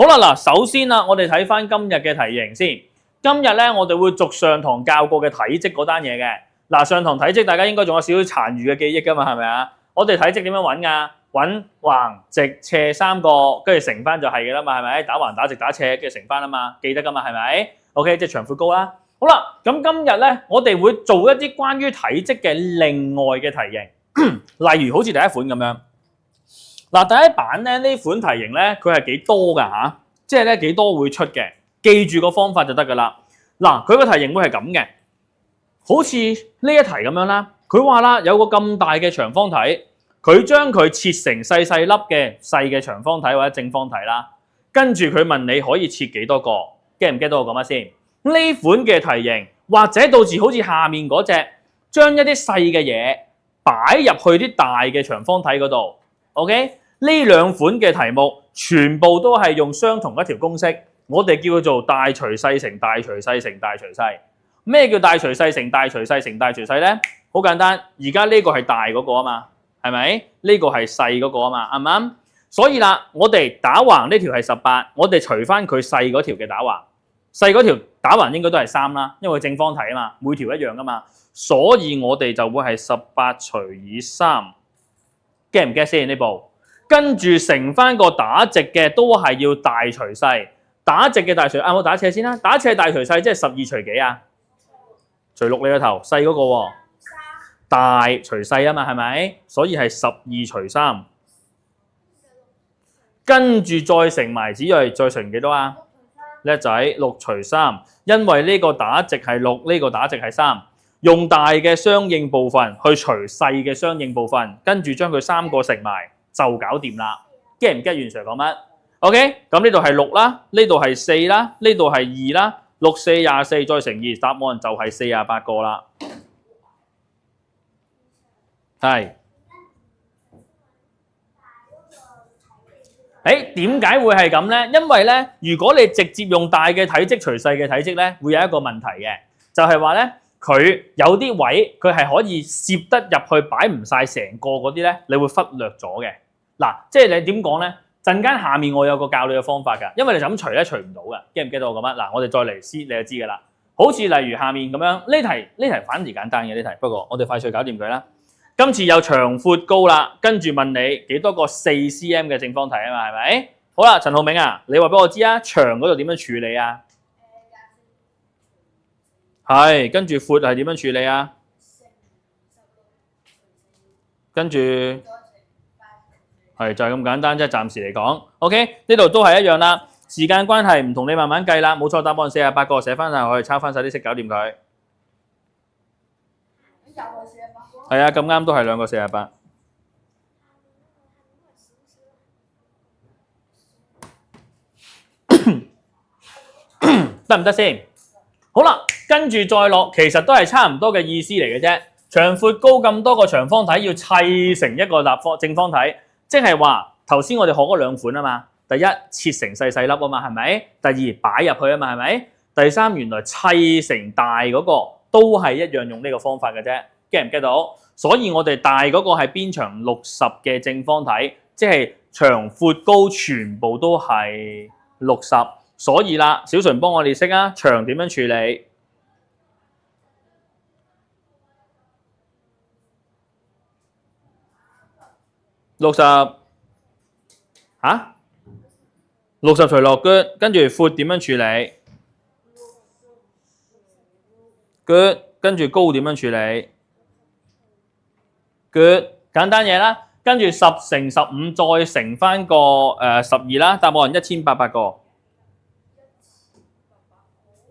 好啦，嗱，首先啦，我哋睇翻今日嘅題型先。今日咧，我哋會逐上堂教過嘅體積嗰單嘢嘅。嗱，上堂體積大家應該仲有少少殘餘嘅記憶噶嘛，係咪啊？我哋體積點樣揾㗎？揾橫、直、斜三個，跟住乘翻就係嘅啦嘛，係咪？打橫、打直、打斜，跟住乘翻啊嘛，記得噶嘛，係咪 ？OK， 即係長闊高啦。好啦，咁今日咧，我哋會做一啲關於體積嘅另外嘅題型，例如好似第一款咁樣。嗱，第一版咧呢款題型咧，佢係幾多㗎嚇？即係咧幾多會出嘅，記住個方法就得㗎啦。嗱，佢個題型會係咁嘅，好似呢一題咁樣啦。佢話啦，有個咁大嘅長方體，佢將佢切成細細粒嘅細嘅長方體或者正方體啦。跟住佢問你可以切幾多個 ，get 唔 get 到我講乜先？呢款嘅題型或者到時好似下面嗰隻，將一啲細嘅嘢擺入去啲大嘅長方體嗰度。OK， 呢兩款嘅題目全部都係用相同一條公式，我哋叫佢做大除細乘大除細乘大除細。咩叫大除細乘大除細乘大除細咧？好簡單，而家呢個係大嗰個啊嘛，係咪？呢個係細嗰個啊嘛，啱唔啱？所以啦，我哋打橫呢條係18，我哋除翻佢細嗰條嘅打橫，細嗰條打橫應該都係3啦，因為佢正方體啊嘛，每條一樣噶嘛，所以我哋就會係18除以3，get 唔 get 先呢步？跟住乘翻個打直嘅都係要大除細，打直嘅大除我打斜先啦，打斜大除細即係12除幾啊？除6你個頭，細嗰個喎，大除細啊嘛，係咪？所以係12除3，跟住再乘埋子睿，再乘幾多啊？叻仔，6除3，因為呢個打直係6，呢個打直係3，用大嘅相應部分去除細嘅相應部分，跟住將佢3個乘埋就搞掂啦。get 唔 get 袁 Sir 講乜 ？OK， 咁呢度係6啦，呢度係4啦，呢度係2啦。6、4、24再乘2，答案就係48個啦。係。點解會係咁咧？因為咧，如果你直接用大嘅體積除細嘅體積咧，會有一個問題嘅，就係話咧，佢有啲位佢係可以攝得入去擺唔晒成個嗰啲咧，你會忽略咗嘅。嗱，即係你點講咧？陣間下面我有個教你嘅方法㗎，因為你就咁除咧除唔到㗎，get 唔 get 到我講乜？嗱，我哋再嚟試，你就知㗎啦。好似例如下面咁樣，呢題反而簡單嘅呢題，不過我哋快脆搞掂佢啦。今次有長闊高啦，跟住問你幾多個4cm 嘅正方體啊嘛，係咪？好啦，陳浩銘啊，你話俾我知啊，長嗰度點樣處理啊？係，跟住闊係點樣處理啊？跟住係就係咁簡單啫，暫時嚟講。OK， 呢度都係一樣啦。時間關係唔同你慢慢計啦，冇錯，答案48個，寫翻晒我哋抄翻晒啲式，搞掂佢。係啊，咁啱都係兩個48。得唔得先？好啦，跟住再落，其實都係差唔多嘅意思嚟嘅啫。長闊高咁多個長方體要砌成一個正方體，即係話頭先我哋學嗰兩款啊嘛。第一切成細細粒啊嘛，係咪？第二擺入去啊嘛，係咪？第三原來砌成大嗰個都係一樣用呢個方法嘅啫。get 唔 get 到？所以我哋大嗰個係邊長60嘅正方體，即係長闊高全部都係60。所以啦，小純幫我哋識啊，長點樣處理？60嚇？60除落 good， 跟住闊點樣處理 ？good， 跟住高點樣處理 ？good， 簡單嘢啦。跟住10乘15再乘翻個12啦，答案1800個。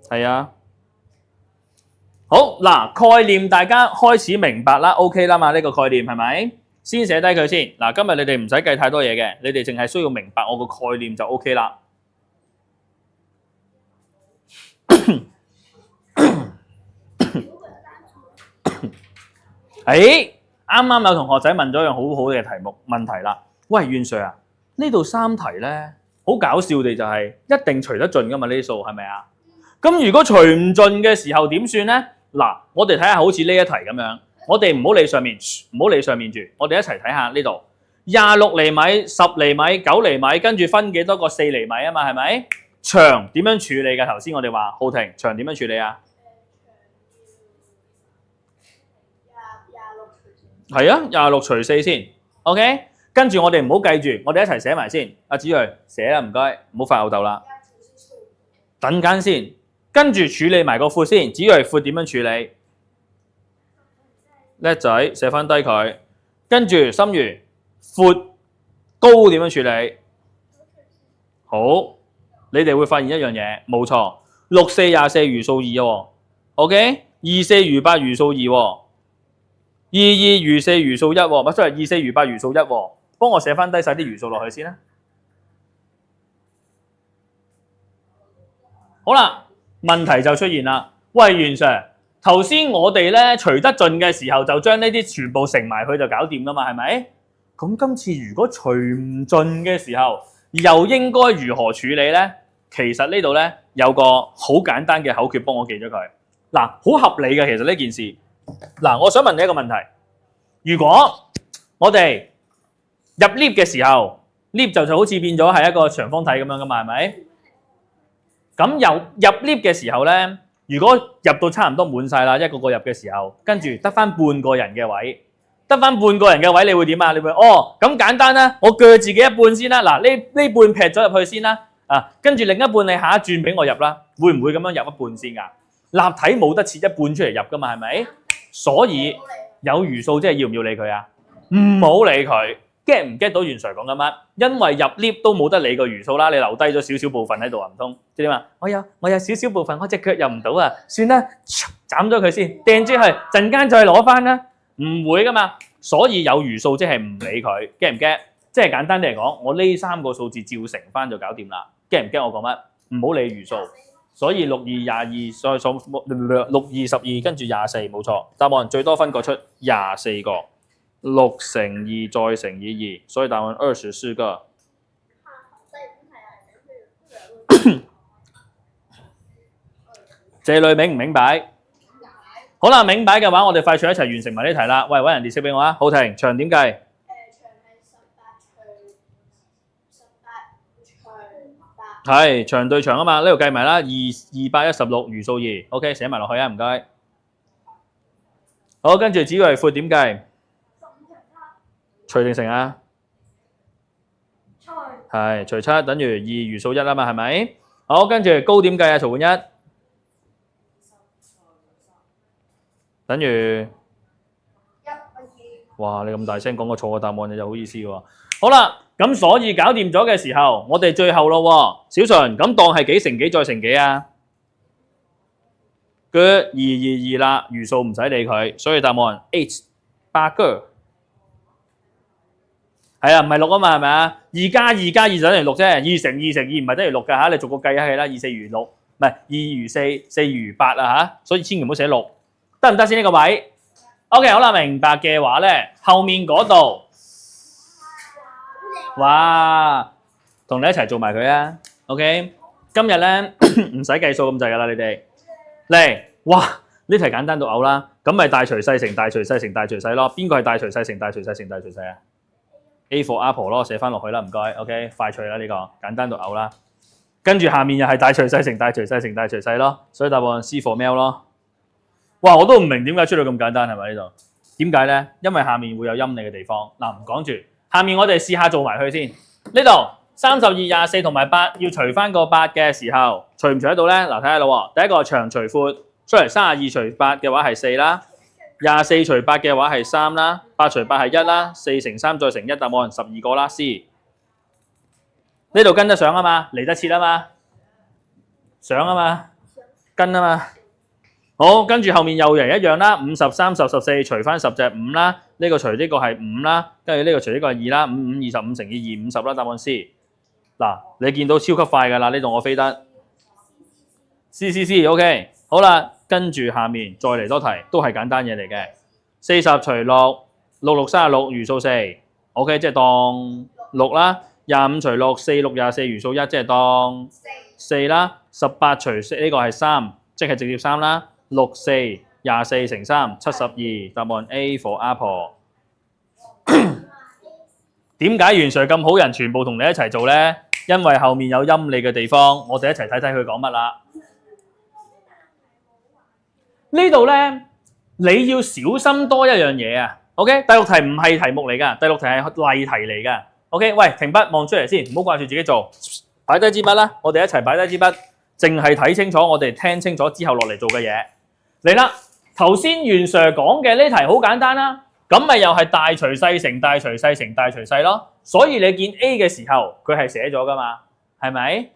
係啊。好嗱，概念大家開始明白啦 ，OK 啦嘛？呢個概念係咪？先寫低佢先。嗱，今日你哋唔使計太多嘢嘅，你哋淨係需要明白我個概念就 OK 啦。啱啱有同學仔問咗一樣好好嘅問題啦。喂，袁 Sir 啊，呢度3題咧，好搞笑地就係一定除得盡噶嘛？呢啲數係咪啊？咁如果除唔盡嘅時候點算咧？嗱，我哋睇下好似呢一題咁樣，我哋唔好理上面，唔好理上面住，我哋一齊睇下呢度。26厘米、10厘米、9厘米，跟住分幾多個4厘米啊嘛，係咪？長點樣處理㗎？頭先我哋話浩庭長點樣處理啊？係啊，26除4先 ，OK。跟住我哋唔好計住，我哋一齊寫埋先。阿子睿寫啦，唔該，唔好發吽竇啦。等間先，跟住處理埋個闊先。子睿闊點樣處理？叻仔，寫翻低佢。跟住心如闊高點樣處理？好，你哋會發現一樣嘢，冇錯，6、4、24餘數2喎。OK， 2、4餘8餘數2喎。2、2餘4餘數1喎，乜都係2、4餘8餘數1喎。幫我寫翻低晒啲餘數落去先啦。好啦，問題就出現啦。喂，袁 Sir， 頭先我哋咧除得盡嘅時候，就將呢啲全部乘埋佢就搞掂噶嘛，係咪？咁今次如果除唔盡嘅時候，又應該如何處理咧？其實呢度咧有個好簡單嘅口訣，幫我記咗佢。嗱，好合理嘅其實呢件事。嗱，我想問你一個問題：如果我哋入 lift 嘅時候 ，lift 就好似變咗係一個長方體咁樣噶嘛，係咪？咁入 lift 嘅時候咧，如果入到差唔多滿晒啦，一個個入嘅時候，跟住得翻半個人嘅位，你會點啊？你會咁簡單啦，我鋸自己一半先啦。嗱，呢半劈咗入去先啦，跟住另一半你下一轉俾我入啦，會唔會咁樣入一半先㗎？立體冇得切一半出嚟入噶嘛，係咪？所以有餘數即係要唔要理佢啊？唔好理佢。get 唔 get 到袁 Sir 講緊乜？因為入 lift 都冇得理個餘數啦，你留低咗少少部分喺度啊，唔通即係點啊？我有少少部分，我隻腳入唔到啊，算啦，斬咗佢先，掟出去，陣間再攞翻啦，唔會噶嘛。所以有餘數即係唔理佢 ，get 唔 get？即係簡單啲嚟講，我呢3個數字照乘翻就搞掂啦。get 唔 get 我講乜？唔好理餘數。所以6、2、22，所以6、2、12，跟住24，冇錯。答案最多分個出24個。6乘2再乘以2，所以答案24個。這裡明唔明白？好啦，明白嘅話，我哋快脆一齊完成埋呢題啦。喂，揾人列式俾我啊！浩庭，長點計？長係18除係長對長啊嘛，呢度計埋啦，216餘數2 ，OK， 寫埋落去啊，唔該。好，跟住子睿闊點計？除定乘啊？係除7等於2餘數1啊嘛，係咪？好，跟住高點計啊，曹冠一等於哇！你咁大聲講個錯嘅答案，你就好意思喎。好啦，咁所以搞掂咗嘅時候，我哋最後咯喎，小純咁當係幾乘幾再乘幾啊？Good， 2啦，餘數唔使理佢，所以答案 8個。係啊，唔係6啊嘛，係咪啊？2加2加2就等於6啫，2乘2乘2唔係等於6㗎嚇，你逐個計下係啦，2、4餘6，唔係2餘4， 4餘8啊嚇，所以千祈唔好寫6，得唔得先呢個位 ？OK， 好啦，明白嘅話咧，後面嗰度，哇，同你一齊做埋佢啊 ！OK， 今日咧唔使計數咁滯㗎啦，你哋嚟，哇，呢題簡單到嘔啦，咁咪大除細乘大除細乘大除細咯，邊個係大除細乘大除細乘大除細啊？A for Apple 咯，寫翻落去啦，唔該 ，OK， 快脆啦呢個，簡單到嘔啦。跟住下面又係大除細乘大除細乘大除細咯，所以答案 C for Mail 咯。哇，我都唔明點解出到咁簡單係咪呢度？點解咧？因為下面會有陰你嘅地方。嗱，唔講住，下面我哋試下做埋佢先。呢度32、24同埋8要除翻個8嘅時候，除唔除得到咧？嗱，睇下咯喎，第一個長除闊出嚟，32除8嘅話係4啦。24除8嘅話係3啦，8除8係1啦，4乘3再乘1，答案12個啦。C 呢度跟得上啊嘛，嚟得切啊嘛，上啊嘛，跟啊嘛。好，跟住後面又係一樣啦，50、30、14除翻10就係5啦，呢個除呢個係5啦，跟住呢個除呢個係2啦，5、25乘以2 50啦，答案 C。嗱，你見到超級快㗎啦，呢度我飛得 C OK， 好啦。跟住下面再嚟多題，都係簡單嘢嚟嘅。40除6， 6、6、36餘數4 ，OK， 即係當6啦。25除6， 4、6、24餘數1，即係當4啦。18除4呢個係3，即係直接3啦。6、4、24乘3，72，答案 A for Apple。點解袁 Sir 咁好人，全部同你一齊做咧？因為後面有陰你嘅地方，我哋一齊睇睇佢講乜啦。呢度咧，你要小心多一樣嘢啊。OK， 第六題唔係題目嚟㗎，第六題係例題嚟㗎。OK， 喂，停筆望出嚟先，唔好掛住自己做，擺低支筆啦，我哋一齊擺低支筆，淨係睇清楚，我哋聽清楚之後落嚟做嘅嘢。嚟啦，頭先袁 Sir 講嘅呢題好簡單啦，咁咪又係大除細乘大除細乘大除細咯。所以你見 A 嘅時候，佢係寫咗㗎嘛，係咪？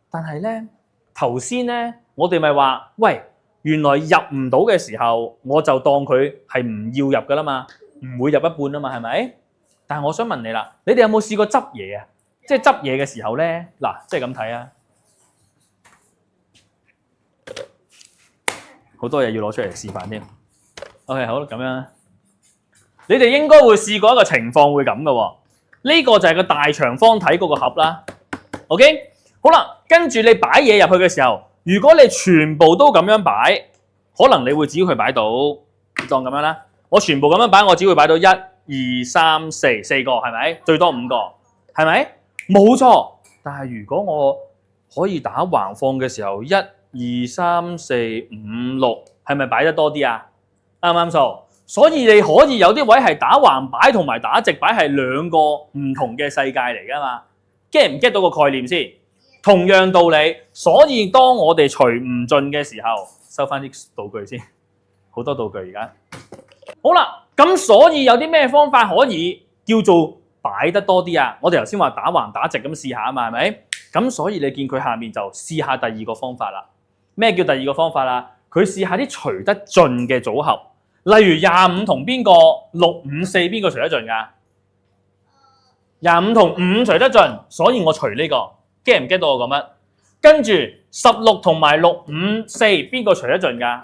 但係咧，頭先咧，我哋咪話，喂，原來入唔到嘅時候，我就當佢係唔要入㗎啦嘛，唔會入一半啊嘛，係咪？但係我想問你啦，你哋有冇試過執嘢啊？即係執嘢嘅時候咧，嗱，即係咁睇啊，好多嘢要攞出嚟示範添。OK， 好啦，咁樣，你哋應該會試過一個情況會咁嘅喎。呢個就係個大長方體嗰個盒啦。OK， 好啦，跟住你擺嘢入去嘅時候，如果你全部都咁樣擺，可能你會只會擺到當咁樣啦。我全部咁樣擺，我只會擺到1、2、3、4個，係咪？最多5個，係咪？冇錯。但係如果我可以打橫放嘅時候，1、2、3、4、5、6，係咪擺得多啲啊？啱唔啱數？所以你可以有啲位係打橫擺同埋打直擺係兩個唔同嘅世界嚟㗎嘛 ？get 唔 get 到個概念先？同樣道理，所以當我哋除唔盡嘅時候，收翻啲道具先，好多道具而家。好啦，咁所以有啲咩方法可以叫做擺得多啲啊？我哋頭先話打橫打直咁試下啊嘛，係咪？咁所以你見佢下面就試下第二個方法啦。咩叫第二個方法啊？佢試下啲除得盡嘅組合。例如25同邊個6、5、4邊個除得盡㗎？25同5除得盡，所以我除呢個 get 唔 get 到我講乜？跟住16同埋6、5、4邊個除得盡㗎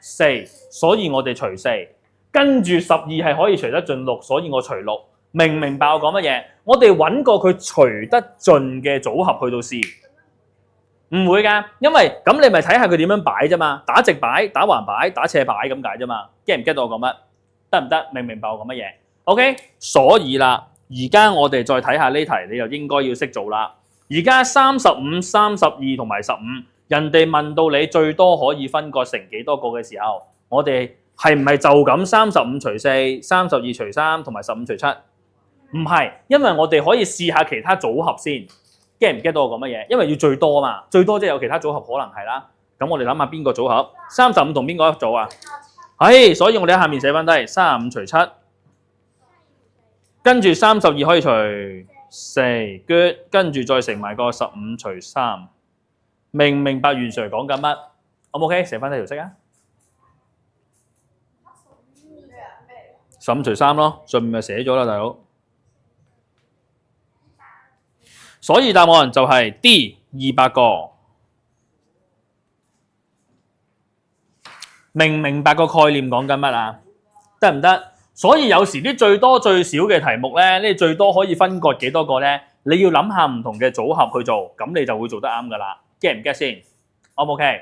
？4，所以我哋除4。跟住12係可以除得盡6，所以我除6。明唔明白我講乜嘢？我哋揾個佢除得盡嘅組合去到試。唔會㗎，因為咁你咪睇下佢點樣擺啫嘛，打直擺、打橫擺、打斜擺咁解啫嘛。get 唔 get 到我講乜？得唔得？明唔明白我講乜嘢 ？OK， 所以啦，而家我哋再睇下呢題，你就應該要識做啦。而家35、32同埋15，人哋問到你最多可以分割成幾多個嘅時候，我哋係唔係就咁35除4、32除3同埋15除7？唔係，因為我哋可以試下其他組合先。get 唔 get 到我講乜嘢？因為要最多嘛，最多即係有其他組合可能係啦。咁我哋諗下邊個組合？35同邊個一組啊？係，所以我哋喺下面寫翻低35除7，跟住32可以除4 ，good， 跟住再乘埋個15除3。明唔明白袁 Sir 講緊乜？好唔 OK？寫翻低條式啊！15除3咯，上面咪寫咗啦，大佬。所以答案就係 D 200個，明唔明白個概念講緊乜啊？得唔得？所以有時啲最多最少嘅題目咧，你最多可以分割幾多個咧？你要諗下唔同嘅組合去做，咁你就會做得啱噶啦。get 唔 get 先？O 唔 OK？